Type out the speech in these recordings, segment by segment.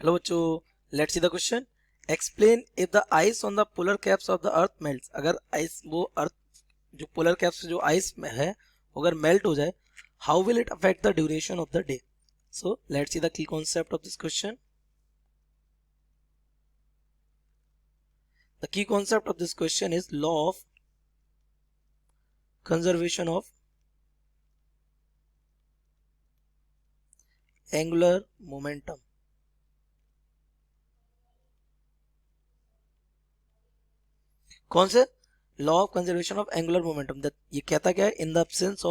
Hello बच्चों, let's see the question. Explain if the ice on the polar caps of the earth melts. अगर ice वो अर्थ जो polar caps जो ice में है अगर मेल्ट हो जाए, how will it affect the duration of the day. So let's see the key concept of this question. The key concept of this question is law of conservation of angular momentum. कौन से? Law of conservation of angular momentum. ये कहता क्या है? In the absence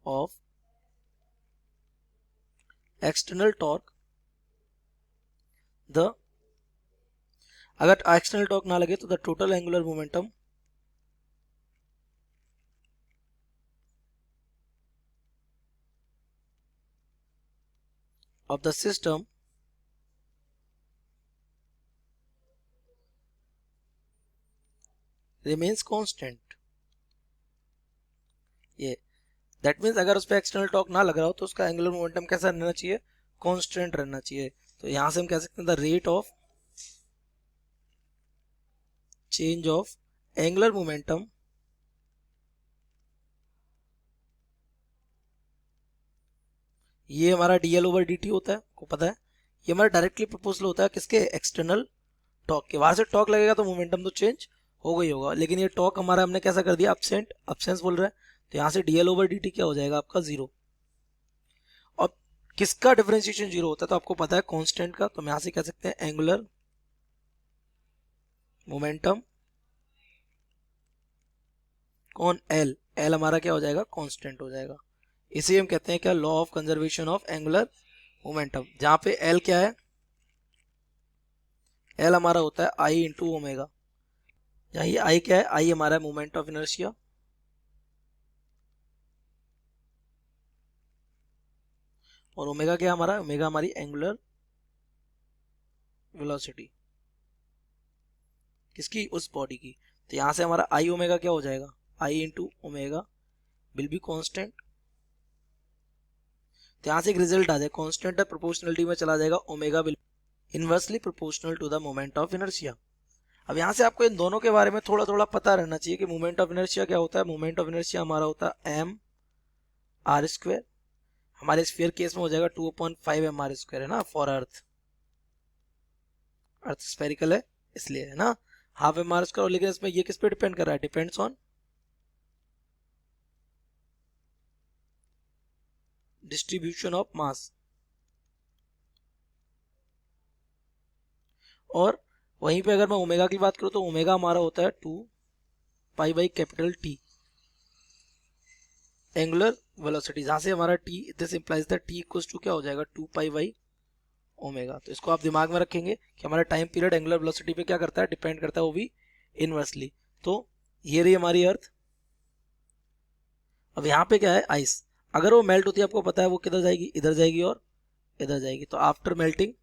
of external torque, the अगर external torque ना लगे तो the total angular momentum of the system remains constant. ये दैट मीन्स अगर उस पर एक्सटर्नल टॉर्क ना लग रहा हो तो उसका एंगुलर मोमेंटम कैसा रहना चाहिए? कांस्टेंट रहना चाहिए. तो यहां से हम कह सकते हैं the rate of change of angular momentum ये हमारा dl ओवर dt होता है, को पता है. ये हमारा डायरेक्टली प्रोपोर्शनल होता है किसके? एक्सटर्नल टॉर्क के. वहां से टॉर्क लगेगा तो मोमेंटम तो चेंज होगा ही होगा, लेकिन ये टॉर्क हमारा हमने कैसा कर दिया? अब्सेंस बोल रहा है. तो यहाँ से dl ओवर dt क्या हो जाएगा आपका? जीरो. और किसका डिफरेंशिएशन जीरो होता है? तो आपको पता है कांस्टेंट का. तो हम यहाँ से कह सकते हैं एंगुलर मोमेंटम कौन? एल. एल हमारा क्या हो जाएगा? कांस्टेंट हो जाएगा. इसे हम कहते हैं क्या? Law of conservation of angular momentum. जहां पे एल क्या है? एल हमारा होता है आई इंटू ओमेगा. यहाँ ये आई क्या है? आई हमारा मोमेंट ऑफ इनर्शिया और ओमेगा क्या हमारा? ओमेगा हमारी एंगुलर वेलोसिटी किसकी? उस बॉडी की. तो यहां से हमारा आई ओमेगा क्या हो जाएगा? I into omega will be constant. तो यहां से एक रिजल्ट आ जाए कांस्टेंट है, प्रोपोर्शनलिटी में चला जाएगा. Omega will inversely proportional to the moment of inertia. अब यहाँ से आपको इन दोनों के बारे में थोड़ा थोड़ा पता रहना चाहिए कि मोमेंट ऑफ इनर्शिया क्या होता है. मोमेंट ऑफ इनर्शिया हमारा होता है एम आर स्क्वायर. हमारे स्फीयर केस में हो जाएगा 2.5 एम आर स्क्वायर, है ना, फॉर अर्थ. अर्थ स्फेरिकल है इसलिए, है ना, हाफ एम आर स्क्वायर. लेकिन इसमें ये किस पे डिपेंड कर रहा है? Depends on distribution of mass. और वहीं पे अगर मैं ओमेगा की बात करूं तो ओमेगा हमारा होता है 2 pi by capital T angular velocity. जहां से हमारा T, this implies that T equals to क्या हो जाएगा? 2 पाई बाई ओमेगा. तो इसको आप दिमाग में रखेंगे कि हमारा टाइम पीरियड एंगुलर वेलोसिटी पे क्या करता है? डिपेंड करता है, वो भी इनवर्सली. तो ये रही हमारी अर्थ. अब यहाँ पे क्या है? आइस. अगर वो मेल्ट होती है, आपको पता है वो किधर जाएगी? इधर जाएगी और इधर जाएगी. तो after melting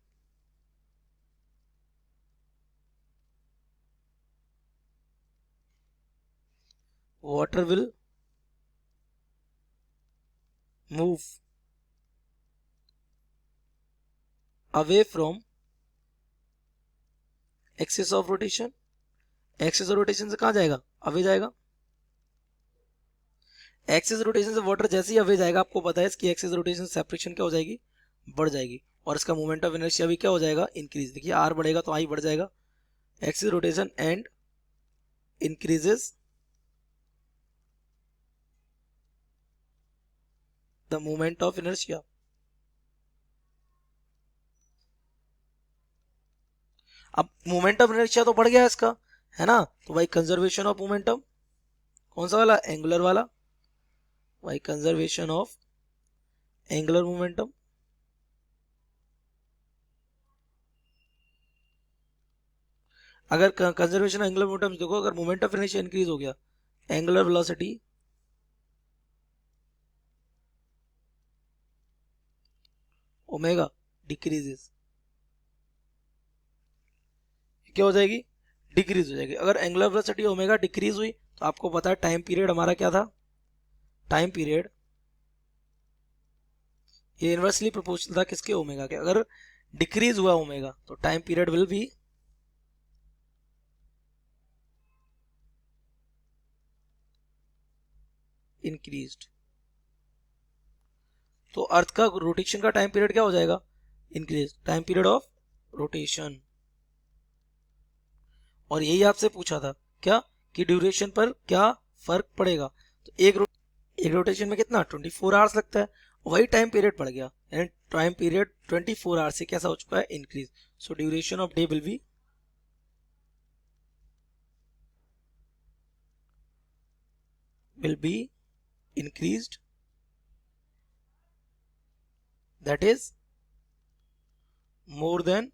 water will move away from axis of rotation. Axis of rotation से कहाँ जाएगा? अवे जाएगा. एक्सिस रोटेशन से वाटर जैसे ही अवे जाएगा, आपको पता है इसकी एक्सिस रोटेशन सेपरेशन क्या हो जाएगी? बढ़ जाएगी. और इसका मोमेंट ऑफ इनर्शिया भी क्या हो जाएगा? इंक्रीज. देखिए आर बढ़ेगा तो आई बढ़ जाएगा. Axis rotation and increases the moment of inertia. अब मोमेंट ऑफ इनर्शिया तो बढ़ गया इसका, है ना. तो भाई कंजर्वेशन ऑफ मोमेंटम कौन सा वाला? एंगुलर वाला. भाई कंजर्वेशन ऑफ एंगुलर मोमेंटम. अगर कंजर्वेशन एंगुलर मोमेंटम देखो, अगर मोमेंट ऑफ इनर्शिया इंक्रीज हो गया, एंगुलर वेलोसिटी ओमेगा डिक्रीजेस. क्या हो जाएगी? डिक्रीज हो जाएगी. अगर एंगुलर वेलोसिटी ओमेगा डिक्रीज हुई तो आपको पता है टाइम पीरियड हमारा क्या था? टाइम पीरियड ये इनवर्सली प्रोपोर्शनल था किसके, ओमेगा के। अगर डिक्रीज हुआ ओमेगा तो time period will be increased. तो अर्थ का रोटेशन का टाइम पीरियड क्या हो जाएगा, increase, time period of rotation. और यही आपसे पूछा था क्या, कि ड्यूरेशन पर क्या फर्क पड़ेगा। तो एक रोटेशन में कितना 24 आवर्स लगता है, वही टाइम पीरियड पड़ गया, यानी टाइम पीरियड 24 आवर्स से कैसा हो चुका है, increase. So duration of day will be increased, that is more than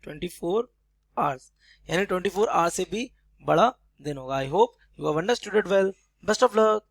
24 hours, यानी 24 आवर्स से भी बड़ा दिन होगा। I hope you have understood it well. Best of luck.